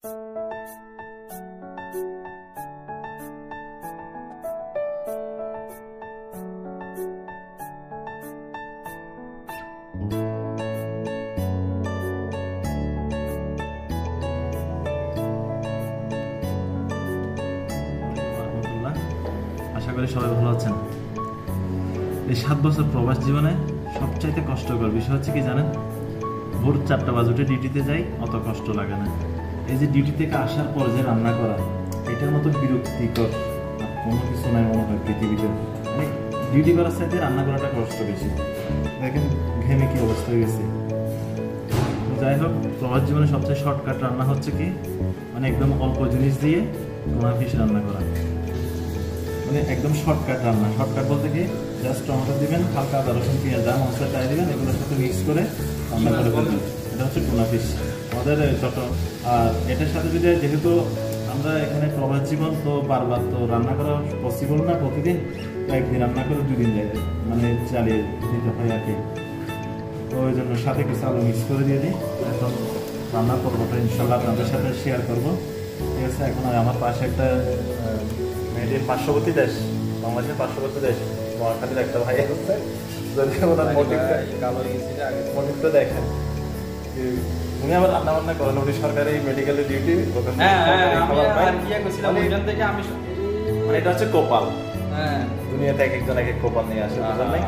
আশা করি সবাই ভালো আছেন। এই 7 বছর প্রবাস জীবনে সবচাইতে কষ্টকর বিষয় হচ্ছে কি জানেন, ভোর 4টা বাজে উঠে ডিউটিতে যাই, অত কষ্ট লাগে না। এই যে ডিউটি থেকে আসার পর যে রান্না করা, এটার মতো বিরক্তিকর কোনো কিছু নাই মনে হয় পৃথিবীতে। মানে ডিউটি করার সাথে রান্না করাটা কষ্ট বেশি। দেখেন ঘেমে কি অবস্থা হয়ে গেছে। যাই হোক, প্রবাস জীবনে সবচেয়ে শর্টকাট রান্না হচ্ছে কি, মানে একদম অল্প জিনিস দিয়ে টুনা ফিশ রান্না করা। মানে একদম শর্টকাট রান্না। শর্টকাট বলতে কি, জাস্ট টমেটো দিবেন, হালকা আদা রসুন পেঁয়াজ যা মশলা চাই দিবেন, এগুলোর সাথে মিক্স করে রান্না করে ফেলবেন। এটা হচ্ছে টুনা ফিশ আমাদের ছোট। আর এটার সাথে যদি, যেহেতু আমরা এখানে প্রবাস জীবন, তো বারবার তো রান্না করা পসিবল না প্রতিদিন, তো একদিন রান্না করে 2 দিন যায়, মানে চালিয়ে দিতে হয় আর কি। তো ওই জন্য সাথে কিছু আলু মিক্স করে দিয়ে দিই। এখন রান্নার পর্বটা ইনশাল্লাহ আপনাদের সাথে শেয়ার করবো, ঠিক আছে। এখন আমার পাশে একটা মেয়েটির পার্শ্ববর্তী দেশ, বাংলাদেশের পার্শ্ববর্তী দেশ মহাখালীর একটা ভাই আছে, মনিরটা দেখেন। উনি আবার রান্না বান্না করেন, উনি সরকারি মেডিকেলের ডিউটি। মানে এটা হচ্ছে কোপাল, দুনিয়াতে এক একজন এক এক কোপাল নিয়ে আসে, বুঝলেন নাই?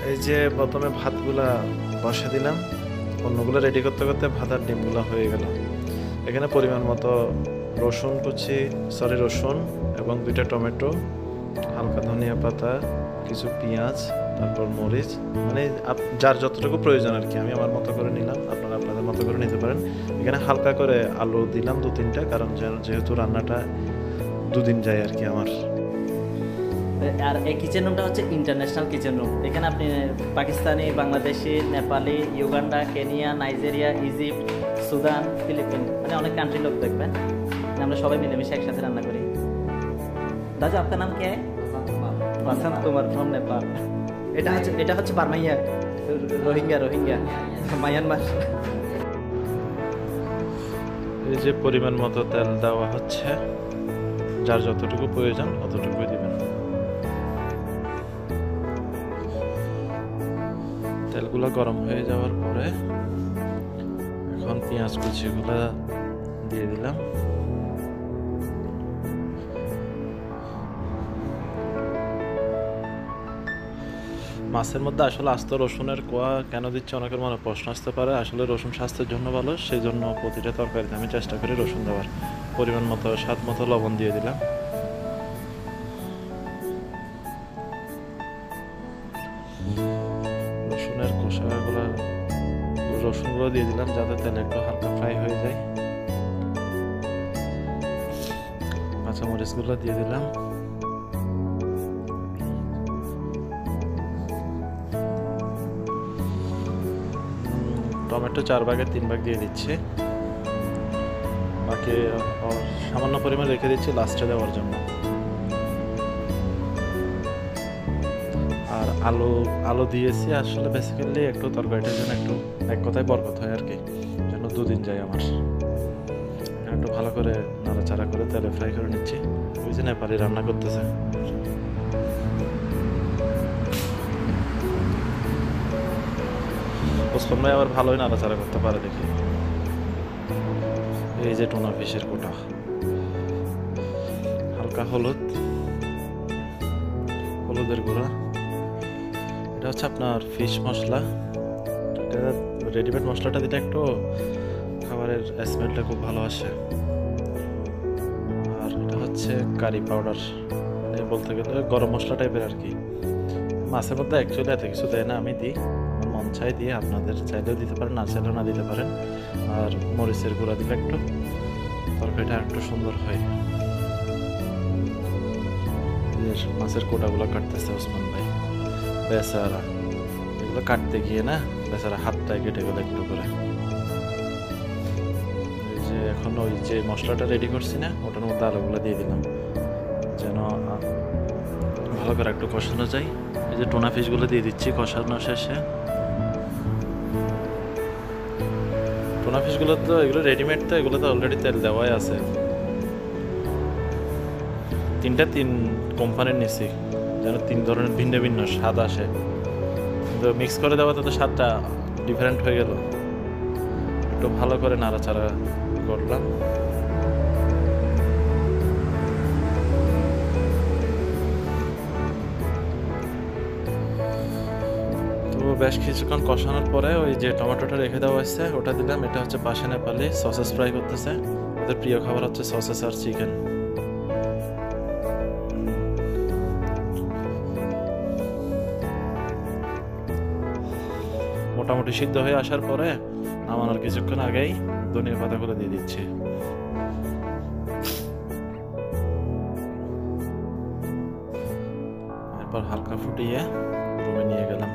এই যে প্রথমে ভাতগুলা বসে দিলাম, অন্যগুলো রেডি করতে করতে ভাত আর ডিমগুলো হয়ে গেল। এখানে পরিমাণ মতো রসুন এবং 2টা টমেটো, হালকা ধনিয়া পাতা, কিছু পেঁয়াজ, তারপর মরিচ, মানে যার যতটুকু প্রয়োজন আর কি। আমি আমার মতো করে নিলাম, আপনারা আপনাদের মতো করে নিতে পারেন। এখানে হালকা করে আলু দিলাম 2-3টা, কারণ যেহেতু রান্নাটা 2 দিন যায় আর কি আমার। আর এই কিচেন রুমটা হচ্ছে ইন্টারন্যাশনাল কিচেন রুম। এখানে আপনি Pakistani, Bangladeshi, Nepali, Uganda, Kenya, Nigeria, Egypt, Sudan, Philippines, মানে অনেক কান্ট্রির লোক দেখবেন। আমরা সবাই মিলেমিশে একসাথে রান্না করি। দাদা আপনার নাম কে? বাসন্ত কুমার ফ্রম নেপাল। এটা হচ্ছে বার্মাইয়া, রোহিঙ্গা মায়ানমার। এই যে পরিমাণ মতো তেল দেওয়া হচ্ছে, যার যতটুকু প্রয়োজন ততটুকুই দিবেন। তেলগুলো গরম হয়ে যাওয়ার পরে এখন পেঁয়াজ কুচিগুলো দিয়ে দিলাম। মাছের মধ্যে আসলে আস্ত রসুনের কোয়া কেন দিচ্ছে, অনেকের মনে প্রশ্ন আসতে পারে। আসলে রসুন স্বাস্থ্যের জন্য ভালো, সেই জন্য প্রতিটা তরকারিতে আমি চেষ্টা করি রসুন দেওয়ার। পরিমাণ মতো স্বাদ মতো লবণ দিয়ে দিলাম। রসুনের খোসাগুলো, রসুনগুলো দিয়ে দিলাম যাতে তেলে একটু হালকা ফ্রাই হয়ে যায়। কাঁচামরিচগুলো দিয়ে দিলাম। টমেটো 4 ভাগের 3 ভাগ দিয়ে দিচ্ছি, বাকি সামান্য পরিমাণ রেখে দিচ্ছি লাস্টে দেওয়ার জন্য। আর আলু দিয়েছি আসলে বেসিক্যালি একটু তরকারিটার জন্য, একটু এক কথায় বরকত হয় আর কি, যেন 2 দিন যায় আমার। একটু ভালো করে নাড়াচাড়া করে তেলে ফ্রাই করে নিচ্ছি। ওই যে নেপালি রান্না করতেছে। ওসমান ভাই আবার ভালোই নাড়াচাড়া করতে পারে দেখি। এই যে টুনা ফিশের কোটা, হালকা হলুদের গুঁড়া, এটা হচ্ছে আপনার ফিশ মশলা। রেডিমেড মশলাটা দিলে একটু খাবারের স্মেলটা খুব ভালো আসে। আর এটা হচ্ছে কারি পাউডার, মানে বলতে গেলে গরম মশলা টাইপের আর কি। মাছের মধ্যে অ্যাকচুয়ালি এত কিছু দেয় না, আমি দিই, আমার মন চাই দিয়ে, আপনাদের চাইলেও দিতে পারেন, না চাইলেও না দিতে পারেন। আর মরিচের গুঁড়া দিলে একটু তরকারিটা একটু সুন্দর হয়। মাছের কোটাগুলো কাটতেছে ওসমান ভাই, বেচারা এগুলো কাটতে গিয়ে না, বেচারা হাতটায় কেটে গেল একটু করে। এই যে এখন ওই যে মশলাটা রেডি করছি না, ওটার মধ্যে আলুগুলো দিয়ে দিলাম যেন ভালো করে একটু কষানো যায়। এই যে টুনা ফিশগুলো দিয়ে দিচ্ছি কষানো শেষে। টুনা ফিশগুলো তো এগুলো রেডিমেড, তো এগুলো তো অলরেডি তেল দেওয়াই আছে। 3 কোম্পানির নিছি, যেন 3 ধরনের ভিন্ন ভিন্ন স্বাদ আসে, কিন্তু মিক্স করে দেওয়াতে তো স্বাদটা ডিফারেন্ট হয়ে গেল। একটু ভালো করে নাড়াচাড়া করলাম। তো বেশ কিছুক্ষণ কষানোর পরে ওই যে টমেটোটা রেখে দেওয়া হয়েছে ওটা দিলাম। এটা হচ্ছে পাশে নেপালি সসেস ফ্রাই করতেছে, ওদের প্রিয় খাবার হচ্ছে সসেস আর চিকেন। মোটামুটি সিদ্ধ হয়ে আসার পরে নামানোর কিছুক্ষণ আগেই ধনিয়া পাতাগুলো দিয়ে দিচ্ছি। এরপর হালকা ফুটিয়ে রুমে নিয়ে গেলাম।